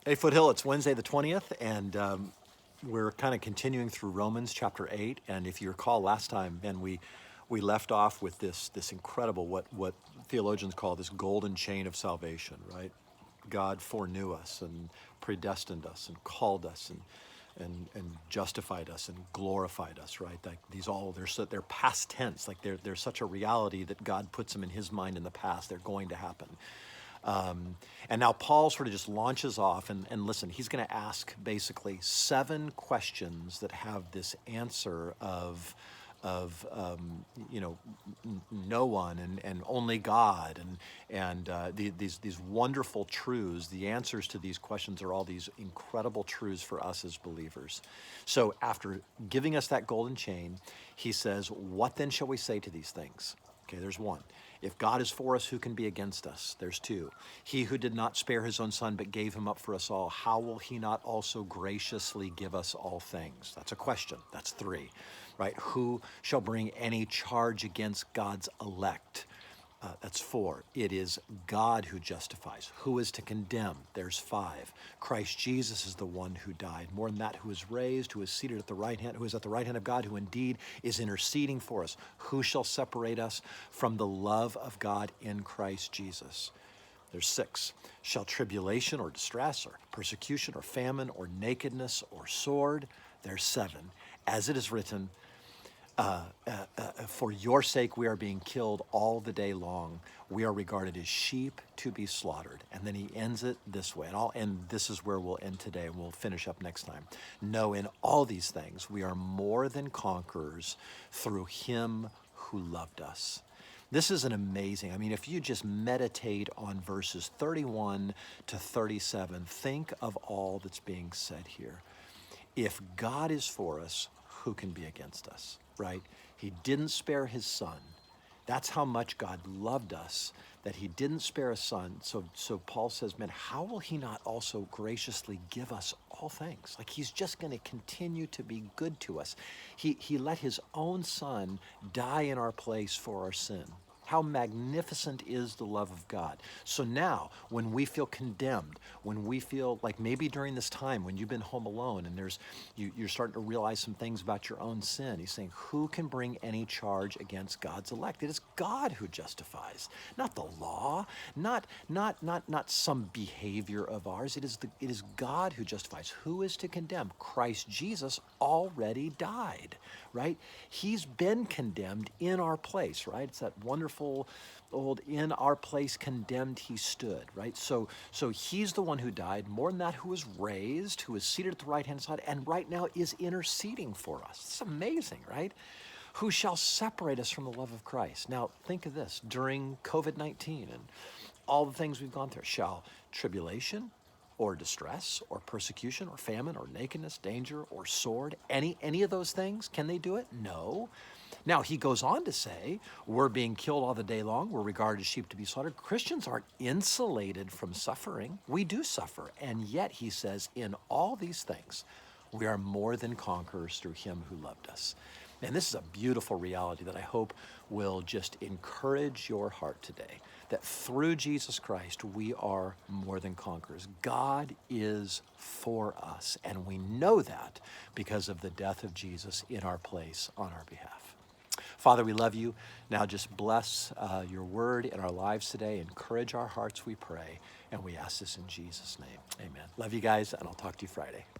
Hey, Foothill, it's Wednesday the 20th, and we're kind of continuing through Romans chapter 8. And if you recall last time, Ben, we left off with this incredible, what theologians call this golden chain of salvation, right? God foreknew us and predestined us and called us and justified us and glorified us, right? Like they're past tense, like they're such a reality that God puts them in His mind in the past. They're going to happen. And now Paul sort of just launches off, and listen, he's going to ask basically 7 questions that have this answer of no one and only God and these wonderful truths. The answers to these questions are all these incredible truths for us as believers. So after giving us that golden chain, he says, "What then shall we say to these things?" Okay, there's one. If God is for us, who can be against us? There's 2. He who did not spare his own son, but gave him up for us all, how will he not also graciously give us all things? That's a question. That's 3, right? Who shall bring any charge against God's elect? That's 4. It is God who justifies. Who is to condemn? There's 5. Christ Jesus is the one who died. More than that, who is raised, who is seated at the right hand, who is at the right hand of God, who indeed is interceding for us. Who shall separate us from the love of God in Christ Jesus? There's 6. Shall tribulation or distress or persecution or famine or nakedness or sword? There's 7. As it is written, for your sake we are being killed all the day long. We are regarded as sheep to be slaughtered. And then he ends it this way. And this is where we'll end today, and we'll finish up next time. No, in all these things we are more than conquerors through him who loved us. This is an amazing, I mean, if you just meditate on verses 31 to 37, think of all that's being said here. If God is for us, who can be against us, right? He didn't spare his son. That's how much God loved us, that he didn't spare his son. So Paul says, man, how will he not also graciously give us all things? Like he's just going to continue to be good to us. He let his own son die in our place for our sin. How magnificent is the love of God. So now, when we feel condemned, when we feel like maybe during this time when you've been home alone and you're starting to realize some things about your own sin, he's saying, who can bring any charge against God's elect? It is God who justifies, not the law, not some behavior of ours. It is God who justifies. Who is to condemn? Christ Jesus already died, right? He's been condemned in our place, right? It's that wonderful old "in our place condemned he stood," right? So he's the one who died. More than that, who was raised, who is seated at the right hand side, and right now is interceding for us. It's amazing, right? Who shall separate us from the love of Christ? Now think of this: during COVID-19 and all the things we've gone through, shall tribulation or distress or persecution or famine or nakedness, danger or sword, any of those things, can they do it? No. Now, he goes on to say, we're being killed all the day long. We're regarded as sheep to be slaughtered. Christians aren't insulated from suffering. We do suffer. And yet, he says, in all these things, we are more than conquerors through him who loved us. And this is a beautiful reality that I hope will just encourage your heart today, that through Jesus Christ, we are more than conquerors. God is for us, and we know that because of the death of Jesus in our place on our behalf. Father, we love you. Now just bless your word in our lives today. Encourage our hearts, we pray. And we ask this in Jesus' name. Amen. Love you guys, and I'll talk to you Friday.